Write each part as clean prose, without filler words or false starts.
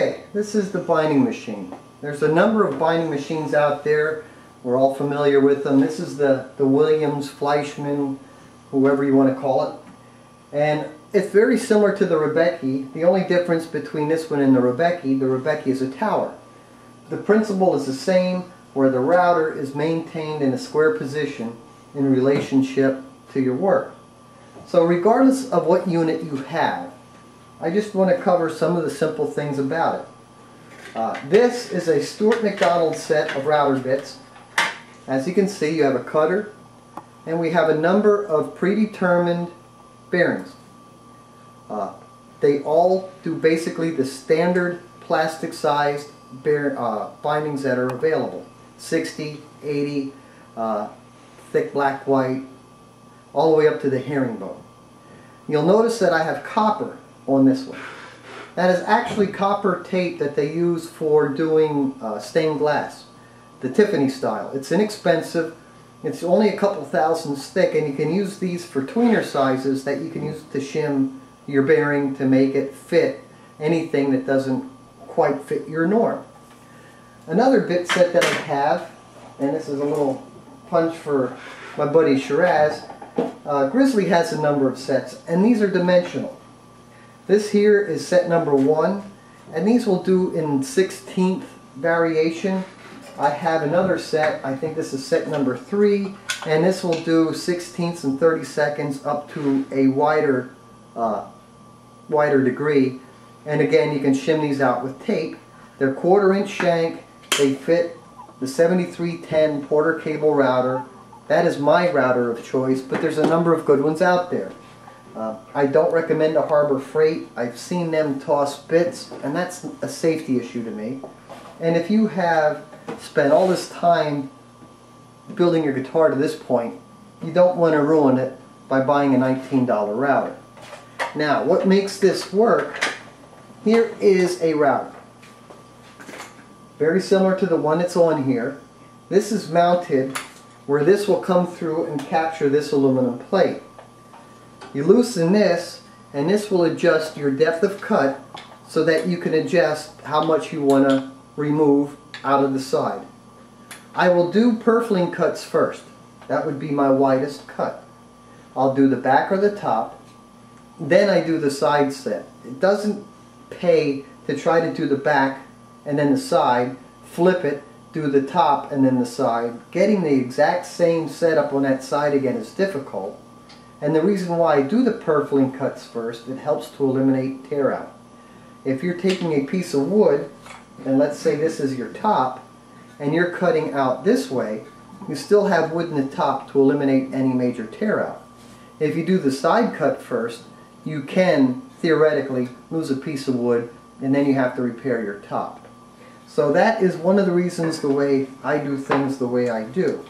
Okay, this is the binding machine. There's a number of binding machines out there. We're all familiar with them. This is the Williams, Fleischmann, whoever you want to call it. And it's very similar to the Rebecki. The only difference between this one and the Rebecki is a tower. The principle is the same, where the router is maintained in a square position in relationship to your work. So regardless of what unit you have, I just want to cover some of the simple things about it. This is a Stuart McDonald set of router bits. As you can see, you have a cutter, and we have a number of predetermined bearings. They all do basically the standard plastic sized bindings that are available. 60, 80, thick black white, all the way up to the herringbone. You'll notice that I have copper on this one. That is actually copper tape that they use for doing stained glass, the Tiffany style. It's inexpensive. It's only a couple thousandths thick, and you can use these for tweener sizes that you can use to shim your bearing to make it fit anything that doesn't quite fit your norm. Another bit set that I have, and this is a little punch for my buddy Shiraz. Grizzly has a number of sets, and these are dimensional. This here is set number 1, and these will do in 16th variation. I have another set, I think this is set number 3, and this will do 16ths and 32nds up to a wider degree. And again, you can shim these out with tape. They're 1/4 inch shank. They fit the 7310 Porter cable router. That is my router of choice, but there's a number of good ones out there. I don't recommend a Harbor Freight. I've seen them toss bits, and that's a safety issue to me. And if you have spent all this time building your guitar to this point, you don't want to ruin it by buying a $19 router. Now, what makes this work, here is a router. Very similar to the one that's on here. This is mounted where this will come through and capture this aluminum plate. You loosen this, and this will adjust your depth of cut so that you can adjust how much you want to remove out of the side. I will do purfling cuts first. That would be my widest cut. I'll do the back or the top, then I do the side set. It doesn't pay to try to do the back and then the side, flip it, do the top and then the side. Getting the exact same setup on that side again is difficult. And the reason why I do the purfling cuts first, it helps to eliminate tear out. If you're taking a piece of wood, and let's say this is your top, and you're cutting out this way, you still have wood in the top to eliminate any major tear out. If you do the side cut first, you can theoretically lose a piece of wood, and then you have to repair your top. So that is one of the reasons the way I do things the way I do.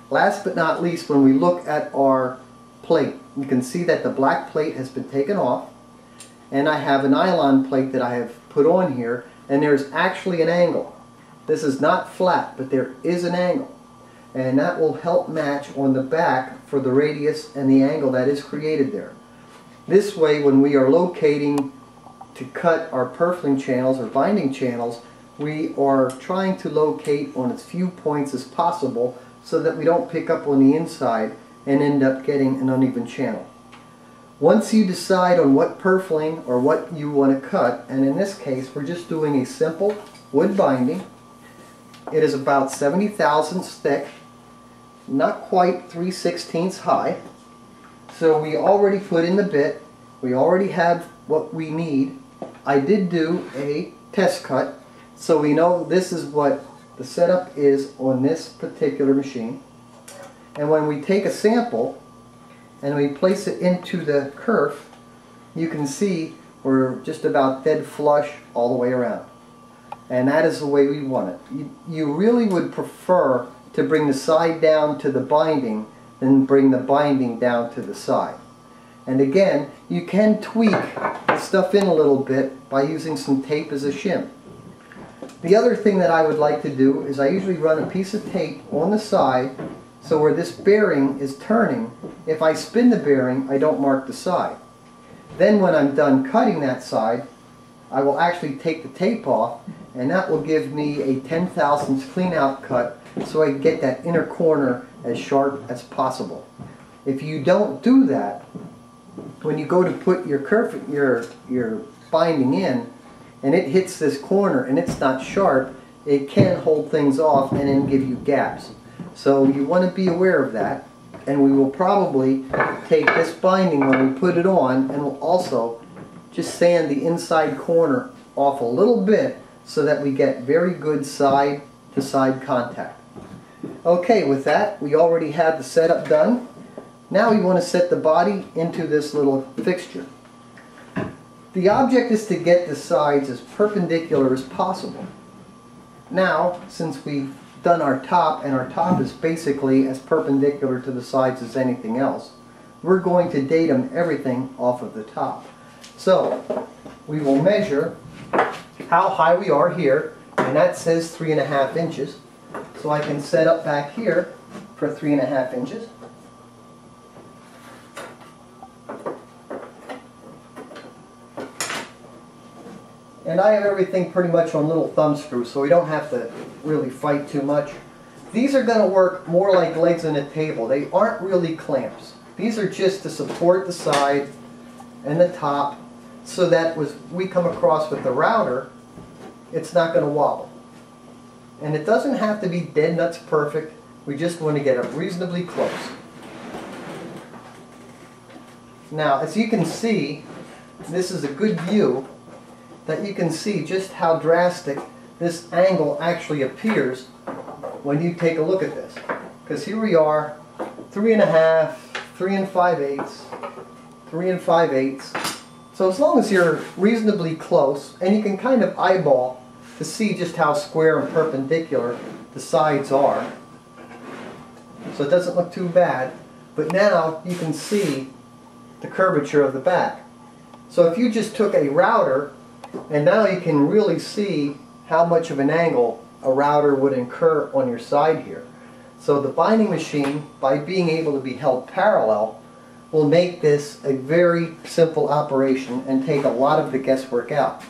Last but not least, when we look at our plate, you can see that the black plate has been taken off, and I have a nylon plate that I have put on here, and there's actually an angle. This is not flat, but there is an angle, and that will help match on the back for the radius and the angle that is created there. This way, when we are locating to cut our purfling channels or binding channels, we are trying to locate on as few points as possible so that we don't pick up on the inside and end up getting an uneven channel. Once you decide on what purfling or what you want to cut, and in this case we're just doing a simple wood binding. It is about 70 thousandths thick, not quite 3/16 high. So we already put in the bit, we already have what we need. I did do a test cut, so we know this is what the setup is on this particular machine. And when we take a sample and we place it into the kerf, you can see we're just about dead flush all the way around. And that is the way we want it. You really would prefer to bring the side down to the binding than bring the binding down to the side. And again, you can tweak the stuff in a little bit by using some tape as a shim. The other thing that I would like to do is I usually run a piece of tape on the side, so where this bearing is turning, if I spin the bearing, I don't mark the side. Then when I'm done cutting that side, I will actually take the tape off, and that will give me a 10/1000 clean out cut so I can get that inner corner as sharp as possible. If you don't do that, when you go to put your binding in and it hits this corner and it's not sharp, it can hold things off and then give you gaps. So you want to be aware of that, and we will probably take this binding when we put it on, and we'll also just sand the inside corner off a little bit so that we get very good side to side contact. Okay, with that we already had the setup done. Now we want to set the body into this little fixture. The object is to get the sides as perpendicular as possible. Now, since we've done our top, and our top is basically as perpendicular to the sides as anything else, we're going to datum everything off of the top. So we will measure how high we are here, and that says 3.5 inches. So I can set up back here for 3.5 inches. And I have everything pretty much on little thumb screws, so we don't have to really fight too much. These are going to work more like legs on a table. They aren't really clamps. These are just to support the side and the top, so that as we come across with the router, it's not going to wobble. And it doesn't have to be dead nuts perfect. We just want to get it reasonably close. Now, as you can see, this is a good view that you can see just how drastic this angle actually appears when you take a look at this. Because here we are, 3.5, 3 5/8, 3 5/8. So as long as you're reasonably close, and you can kind of eyeball to see just how square and perpendicular the sides are, so it doesn't look too bad. But now you can see the curvature of the back. So if you just took a router, and now you can really see how much of an angle a router would incur on your side here. So the binding machine, by being able to be held parallel, will make this a very simple operation and take a lot of the guesswork out.